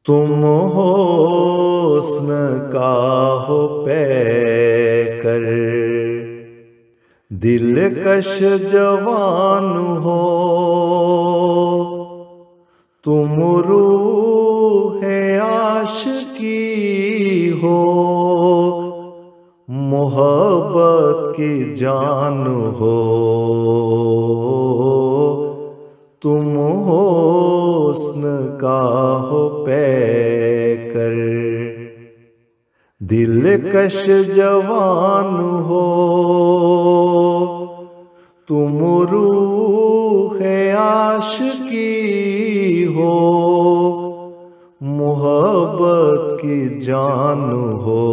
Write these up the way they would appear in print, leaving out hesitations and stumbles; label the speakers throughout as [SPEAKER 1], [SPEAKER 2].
[SPEAKER 1] तुम हुस्न का हो पैकर, दिलकश जवान हो। तुम रूहे आशिकी हो, मोहब्बत की जान हो। तुम हुस्न का हो पैकर, दिलकश जवान हो। तुम रूहे आशिकी हो, मोहब्बत की जान हो।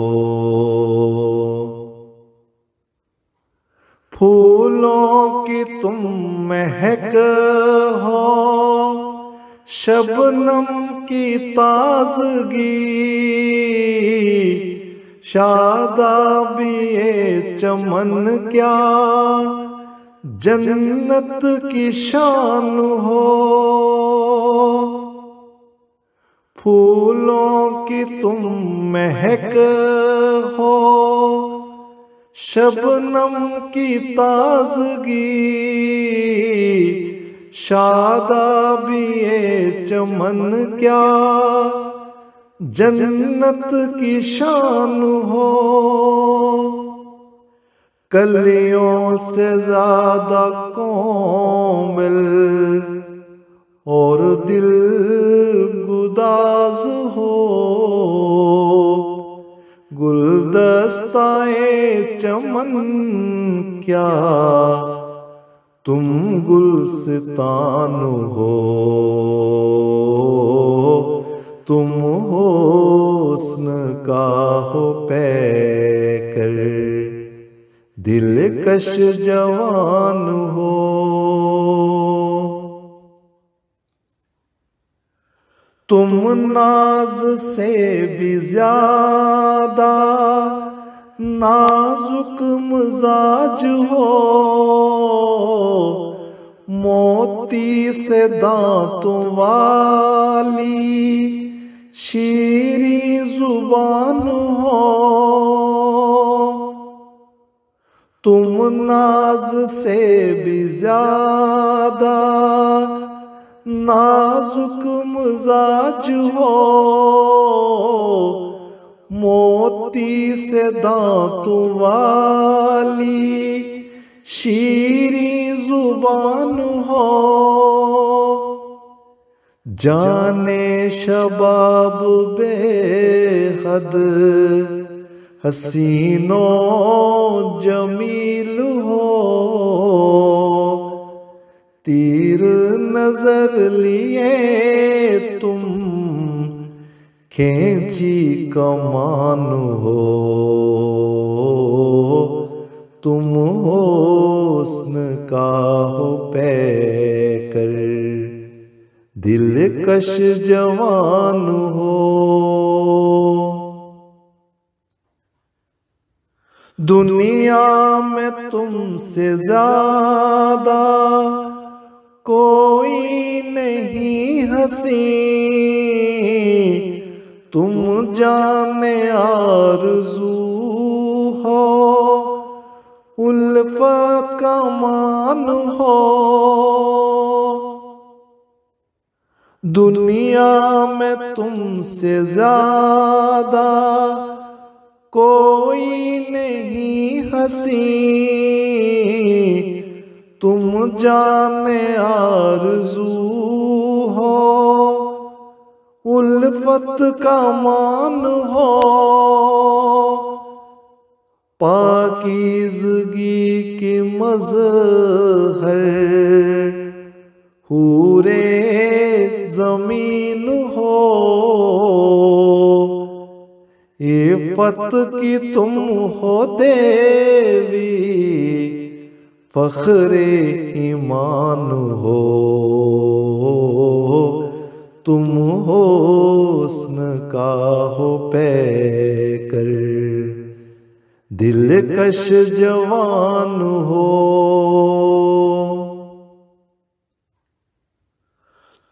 [SPEAKER 1] फूलों की तुम महक हो, शबनम की ताजगी, शादाबी चमन क्या जन्नत की शान हो। फूलों की तुम महक हो, शबनम की ताजगी, शादाबी चमन क्या जन्नत की शान हो। कलियों से ज्यादा कोमल और दिल गुदाज हो, गुलदस्ताए चमन क्या तुम गुलस्तान हो। तुम हुस्न का हो पैकर, दिलकश जवान हो। तुम नाज से भी ज्यादा नाजुक मिजाज हो, मोती से दांतों वाली शीरी जुबान हो। तुम नाज से भी ज्यादा नाजुक मिजाज हो, मोती से दांतों वाली शीरी जुबान हो। जाने शबाब बेहद हसीनो जमील हो, तीर नजर लिए तुम खींची कमान हो। तुम हुस्न का हो पैकर, दिलकश जवान हो। दुनिया में तुमसे ज्यादा कोई नहीं हंसी, तुम जाने आरज़ू हो, उल्फत का मान हो। दुनिया में तुमसे ज्यादा कोई नहीं हंसी, तुम जाने आरज़ू हो, उल्फत का मान हो। पाकीज़गी की मज़हर हूरे ज़मीन हो, इफ़्फ़त की तुम हो देवी, फ़ख्रे ईमान हो। तुम हुस्न का हो पैकर, दिलकश जवान हो।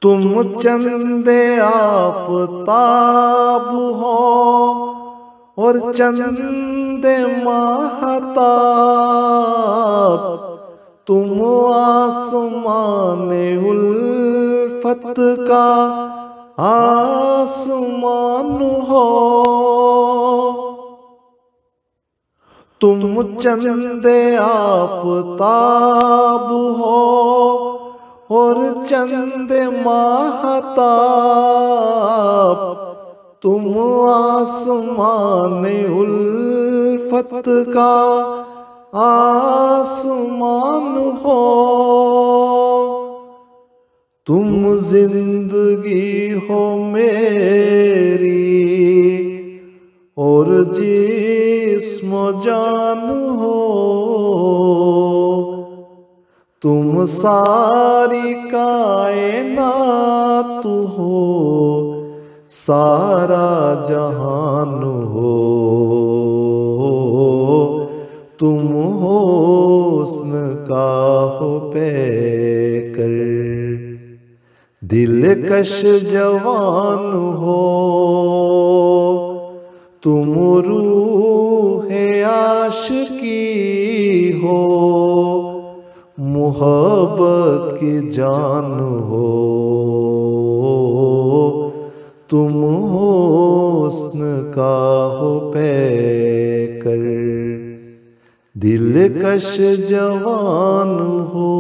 [SPEAKER 1] तुम चंदे आफताब हो और चंदे महताब, तुम आसमान उल्फत का आसमान हो। तुम चंदे आफताब हो और चंदे महताब, तुम आसमान उल्फत का आसमान हो। तुम जिंदगी हो मेरी और जिस्म जान हो, तुम सारी कायनात हो, सारा जहान हो। तुम हुस्न का हो पैकर, दिलकश जवान हो। तुम रूह आशिकी हो, मोहब्बत की जान हो। तुम हुस्न का हो पैकर, दिलकश जवान हो।